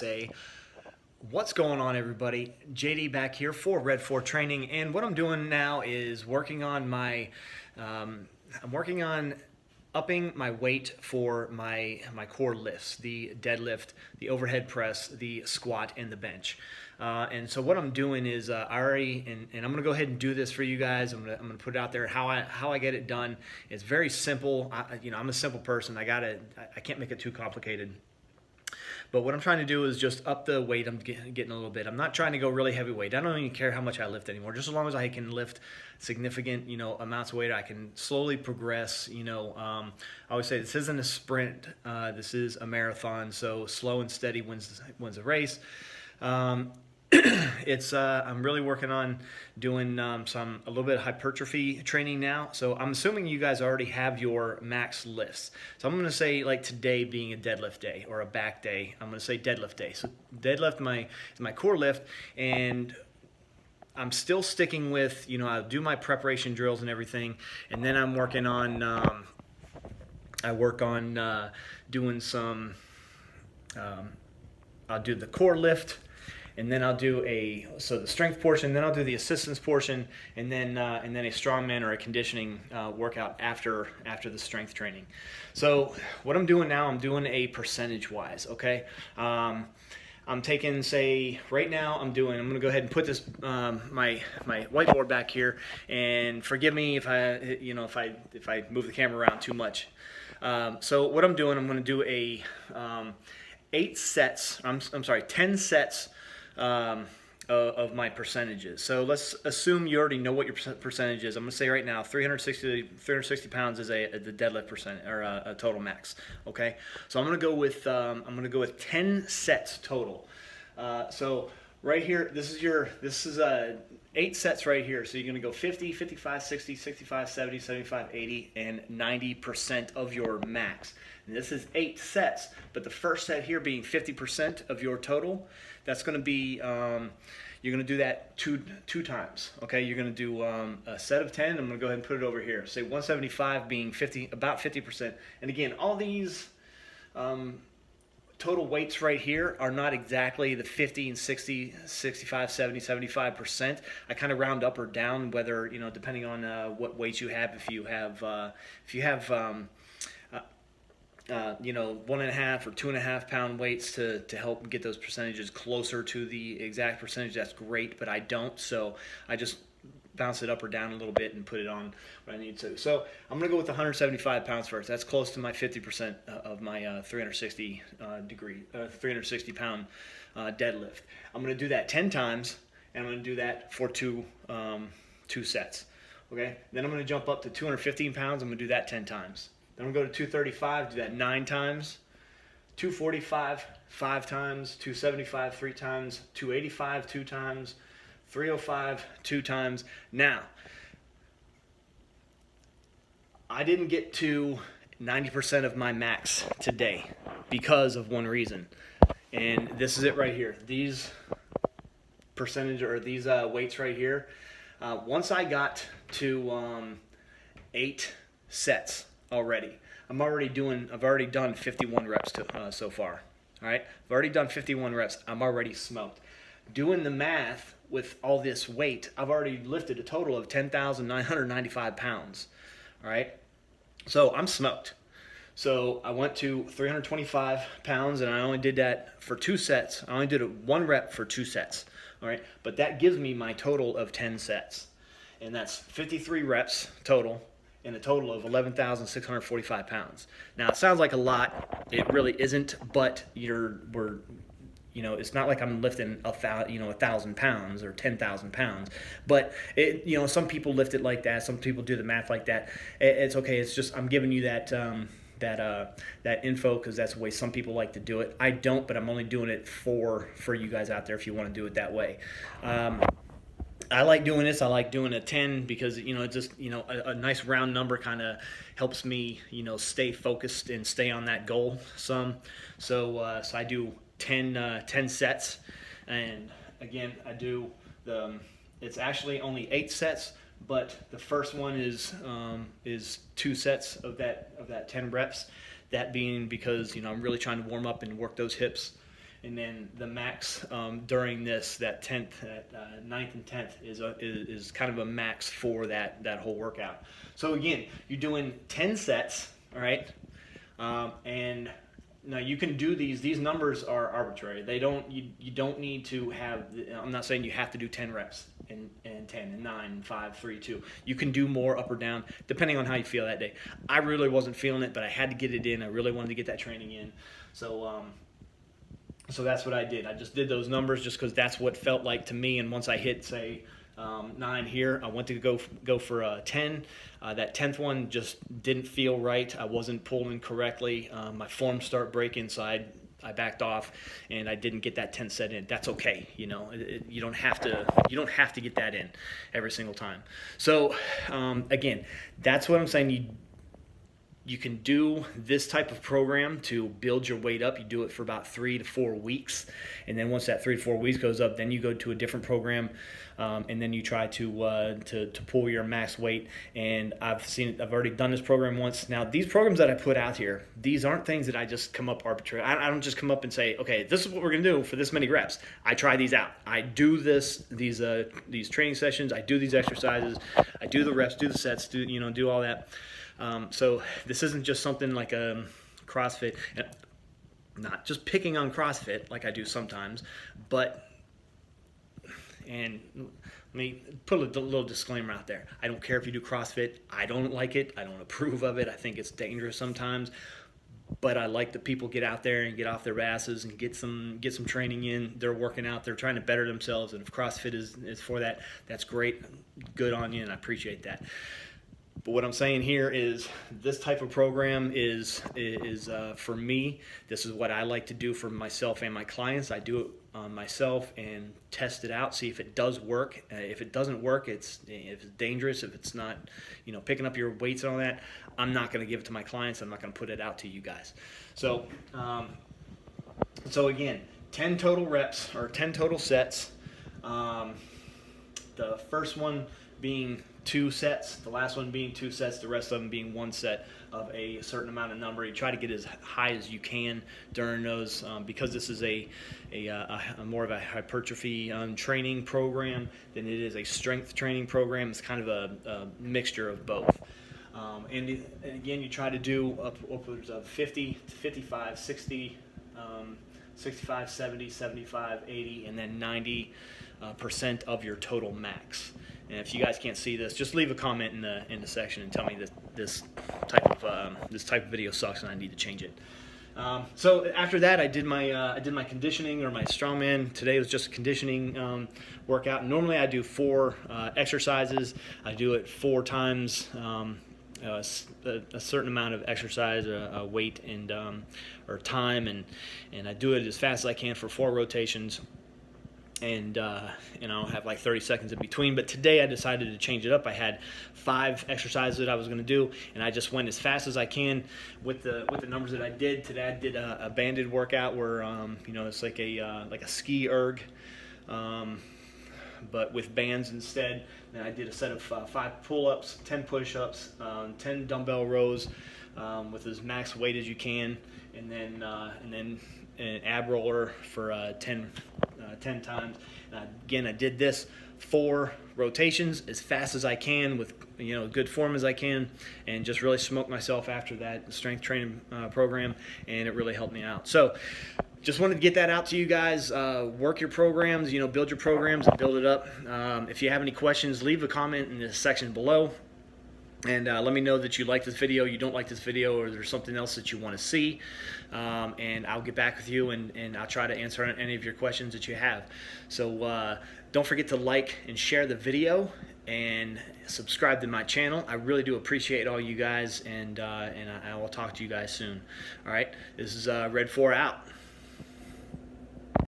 say, what's going on, everybody? JD back here for Red 4 Training, and what I'm doing now is working on my upping my weight for my core lifts, the deadlift, the overhead press, the squat, and the bench. And so what I'm doing is and I'm gonna go ahead and do this for you guys. I'm gonna put it out there how I get it done. It's very simple. I'm a simple person. I can't make it too complicated. But what I'm trying to do is just up the weight I'm getting a little bit. I'm not trying to go really heavy weight. I don't even care how much I lift anymore. Just as long as I can lift significant, amounts of weight, I can slowly progress. I always say this isn't a sprint. This is a marathon. So slow and steady wins a race. I'm really working on doing a little bit of hypertrophy training now. So I'm assuming you guys already have your max lifts. So I'm going to say, like today being a deadlift day or a back day, I'm going to say deadlift day. So deadlift is my core lift, and I'm still sticking with, I'll do my preparation drills and everything, and then I'm working on doing some I'll do the core lift, and then I'll do the strength portion, then I'll do the assistance portion, and then a strongman or a conditioning workout after the strength training. So what I'm doing now, I'm doing a percentage wise, okay? I'm taking, say, right now I'm gonna go ahead and put this my whiteboard back here, and forgive me if I move the camera around too much. So what I'm doing, I'm gonna do a 10 sets of my percentages. So let's assume you already know what your percentage is. I'm going to say right now 360 pounds is the deadlift percent, or a total max. Okay, so I'm going to go with 10 sets total. So right here, this is 8 sets right here. So you're going to go 50, 55, 60, 65, 70, 75, 80, and 90% of your max. And this is 8 sets, but the first set here being 50% of your total, that's going to be, you're going to do that two times. Okay, you're going to do a set of 10. I'm going to go ahead and put it over here. Say 175 being about 50%. And again, all these total weights right here are not exactly the 50 and 60, 65, 70, 75%. I kind of round up or down, whether, depending on what weights you have. If you have 1.5 or 2.5 pound weights to help get those percentages closer to the exact percentage, that's great, but I don't, so I just bounce it up or down a little bit and put it on what I need to. So I'm going to go with 175 pounds first. That's close to my 50% of my 360 pound deadlift. I'm going to do that 10 times, and I'm going to do that for two sets. Okay, then I'm going to jump up to 215 pounds. I'm going to do that 10 times. Then I'm going to go to 235, do that 9 times, 245, 5 times, 275, 3 times, 285, 2 times, 305, 2 times. Now, I didn't get to 90% of my max today because of one reason, and this is it right here. These weights right here, once I got to 8 sets already, I've already done 51 reps so far. All right, I've already done 51 reps. I'm already smoked. Doing the math with all this weight, I've already lifted a total of 10,995 pounds. All right, so I'm smoked. So I went to 325 pounds, and I only did that for 2 sets. I only did 1 rep for 2 sets. All right, but that gives me my total of 10 sets, and that's 53 reps total, in a total of 11,645 pounds. Now, it sounds like a lot. It really isn't, but it's not like I'm lifting 1,000 pounds or 10,000 pounds. But some people lift it like that. Some people do the math like that. It's okay. It's just I'm giving you that info because that's the way some people like to do it. I don't, but I'm only doing it for you guys out there if you want to do it that way. I like doing this. I like doing a 10 because, it's just, a nice round number kind of helps me, stay focused and stay on that goal some. So I do 10 sets. And again, I do it's actually only 8 sets, but the first one is 2 sets of that 10 reps. That being because, I'm really trying to warm up and work those hips and then the max during this, that 9th and 10th is kind of a max for that whole workout. So again, you're doing 10 sets, all right, and now you can do these numbers are arbitrary. You don't need to have, I'm not saying you have to do 10 reps and 10 and 9 and 5 3 2. You can do more up or down depending on how you feel that day. I really wasn't feeling it, but I had to get it in. I really wanted to get that training in. So that's what I did. I just did those numbers just because that's what felt like to me. And once I hit, say, 9 here, I went to go for 10. That 10th one just didn't feel right. I wasn't pulling correctly. My form started breaking, so I backed off, and I didn't get that 10th set in. That's okay, you know. You don't have to get that in every single time. So again, that's what I'm saying. You can do this type of program to build your weight up. You do it for about 3 to 4 weeks, and then once that 3 to 4 weeks goes up, then you go to a different program, and then you try to pull your max weight. And I've seen it. I've already done this program once. Now, these programs that I put out here, these aren't things that I just come up arbitrarily. I don't just come up and say, okay, this is what we're gonna do for this many reps. I try these out. I do these training sessions. I do these exercises. I do the reps, do the sets, do all that. So this isn't just something like a CrossFit, not just picking on CrossFit like I do sometimes, but, and let me put a little disclaimer out there. I don't care if you do CrossFit. I don't like it. I don't approve of it. I think it's dangerous sometimes, but I like that people get out there and get off their asses and get some training in. They're working out. They're trying to better themselves. And if CrossFit is for that, that's great. Good on you, and I appreciate that. But what I'm saying here is this type of program is for me. This is what I like to do for myself and my clients. I do it myself and test it out, see if it does work. If it doesn't work, if it's dangerous, if it's not, picking up your weights and all that, I'm not going to give it to my clients. I'm not going to put it out to you guys. So, so again, 10 total reps or 10 total sets. The first one being 2 sets, the last one being 2 sets, the rest of them being 1 set of a certain amount of number. You try to get as high as you can during those, because this is a more of a hypertrophy training program than it is a strength training program. It's kind of a mixture of both. And again, you try to do upwards of 50 to 55, 60, 65, 70, 75, 80, and then 90% of your total max. And if you guys can't see this, just leave a comment in the section and tell me that this type of video sucks and I need to change it. So after that, I did my conditioning or my strongman. Today was just a conditioning workout. Normally I do 4 exercises. I do it 4 times. A certain amount of exercise, weight, and or time, and I do it as fast as I can for 4 rotations. And I'll have like 30 seconds in between. But today I decided to change it up. I had 5 exercises that I was going to do, and I just went as fast as I can with the numbers that I did. Today I did a banded workout where it's like a ski erg, but with bands instead. And I did a set of 5 pull-ups, 10 push-ups, 10 dumbbell rows with as max weight as you can, and then an ab roller for 10 times. Again, I did this 4 rotations as fast as I can with good form as I can, and just really smoked myself after that strength training program, and it really helped me out. So just wanted to get that out to you guys. Work your programs, build your programs and build it up. If you have any questions, leave a comment in the section below. And let me know that you like this video, you don't like this video, or there's something else that you want to see. And I'll get back with you, and I'll try to answer any of your questions that you have. So don't forget to like and share the video and subscribe to my channel. I really do appreciate all you guys, and I will talk to you guys soon. All right, this is Red 4 out.